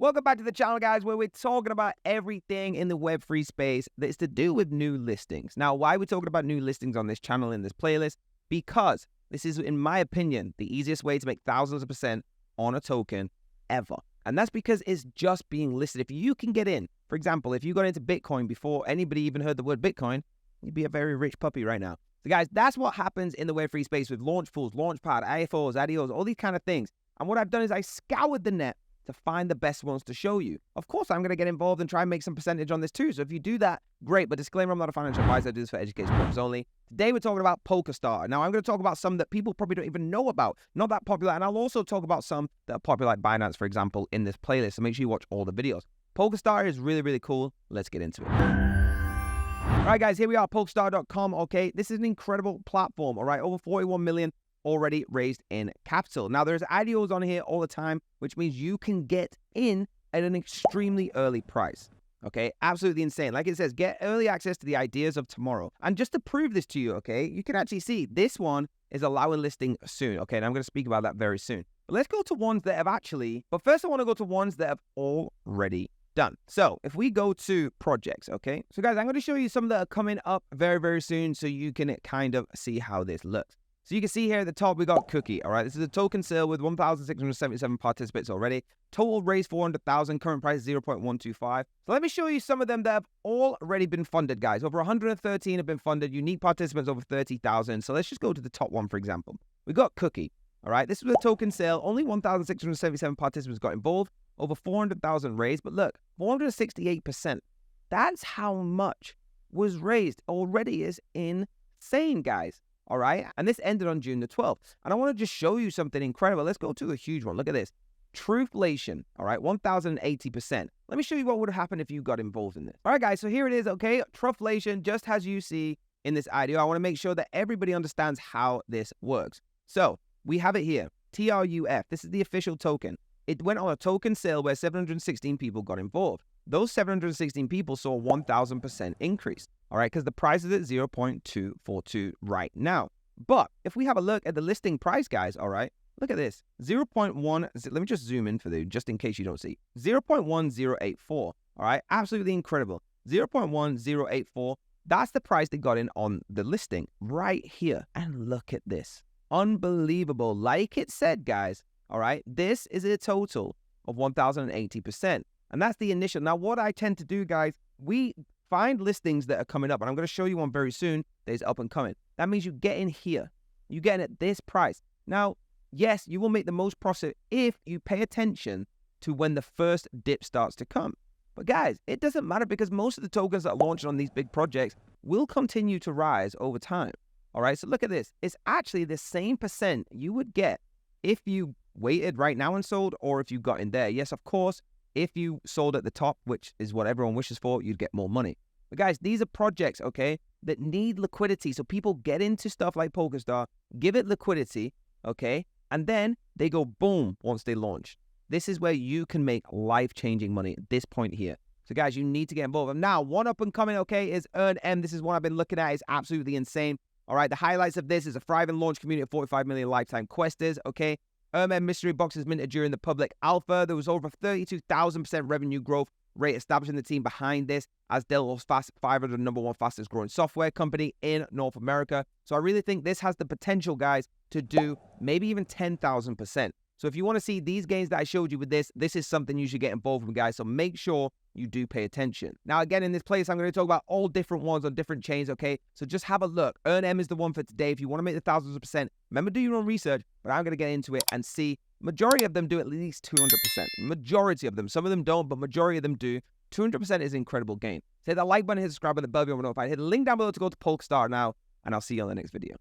Welcome back to the channel, guys, where we're talking about everything in the Web3 space that is to do with new listings. Now, why are we talking about new listings on this channel in this playlist? Because this is, in my opinion, the easiest way to make thousands of % on a token ever. And that's because it's just being listed. If you can get in, for example, if you got into Bitcoin before anybody even heard the word Bitcoin, you'd be a very rich puppy right now. So guys, that's what happens in the Web3 space with launch pools, Launchpad, IFOs, IDOs, all these kind of things. And what I've done is I scoured the net to find the best ones to show you. Of course, I'm going to get involved and try and make some percentage on this too. So if you do that, great. But disclaimer, I'm not a financial advisor. I do this for education purposes only. Today, we're talking about Polkastarter. Now, I'm going to talk about some that people probably don't even know about. Not that popular. And I'll also talk about some that are popular, like Binance, for example, in this playlist. So make sure you watch all the videos. Polkastarter is really, really cool. Let's get into it. All right, guys, here we are, Polkastarter.com. Okay, this is an incredible platform. All right, over 41 million already raised in capital. Now, there's IDOs on here all the time, which means you can get in at an extremely early price. Okay, absolutely insane. Like it says, get early access to the ideas of tomorrow. And just to prove this to you, okay, you can actually see this one is allowing listing soon. Okay, and I'm going to speak about that very soon. But let's go to ones that have but first I want to go to ones that have already done. So if we go to projects, okay, so guys, I'm going to show you some that are coming up very, very soon so you can kind of see how this looks. So you can see here at the top, we got Cookie, all right? This is a token sale with 1,677 participants already. Total raise 400,000, current price 0.125. So let me show you some of them that have already been funded, guys. Over 113 have been funded, unique participants over 30,000. So let's just go to the top one, for example. We got Cookie, all right? This was a token sale. Only 1,677 participants got involved, over 400,000 raised. But look, 468%. That's how much was raised already. Is insane, guys. All right, and this ended on June the 12th. And I want to just show you something incredible. Let's go to a huge one. Look at this. Truflation, all right, 1,080%. Let me show you what would happen if you got involved in this. All right, guys, so here it is, okay? Truflation, just as you see in this IDO. I want to make sure that everybody understands how this works. So we have it here, TRUF. This is the official token. It went on a token sale where 716 people got involved. Those 716 people saw 1,000% increase, all right, because the price is at 0.242 right now. But if we have a look at the listing price, guys, all right, look at this, 0.1, let me just zoom in for you, just in case you don't see, 0.1084, all right, absolutely incredible, 0.1084, that's the price they got in on the listing right here. And look at this, unbelievable. Like it said, guys, all right, this is a total of 1,080%. And that's the initial. Now, what I tend to do, guys, we find listings that are coming up. And I'm going to show you one very soon that is up and coming. That means you get in here. You get in at this price. Now, yes, you will make the most profit if you pay attention to when the first dip starts to come. But guys, it doesn't matter because most of the tokens that are launching on these big projects will continue to rise over time. All right, so look at this. It's actually the same % you would get if you waited right now and sold, or if you got in there. Yes, of course, if you sold at the top, which is what everyone wishes for, you'd get more money. But guys, these are projects, okay, that need liquidity. So people get into stuff like Polkastarter, give it liquidity, okay, and then they go boom once they launch. This is where you can make life-changing money at this point here. So guys, you need to get involved. And now, one up and coming, okay, is EarnM. This is one I've been looking at. It's absolutely insane. All right, the highlights of this is a thriving launch community of 45 million lifetime questers, okay. EarnM mystery boxes minted during the public alpha. There was over 32,000% revenue growth rate, establishing the team behind this as Dell's Fast 500 #1 fastest growing software company in North America. So I really think this has the potential, guys, to do maybe even 10,000%. So if you want to see these gains that I showed you with this is something you should get involved with, guys. So make sure you do pay attention. Now, again, in this place, I'm going to talk about all different ones on different chains, okay? So just have a look. EarnM is the one for today. If you want to make the thousands of %, remember, do your own research, but I'm going to get into it and see. Majority of them do at least 200%. Majority of them. Some of them don't, but majority of them do. 200% is an incredible gain. Hit that like button, hit subscribe, and the bell if you want to know if I hit the link down below to go to Polkastarter now, and I'll see you on the next video.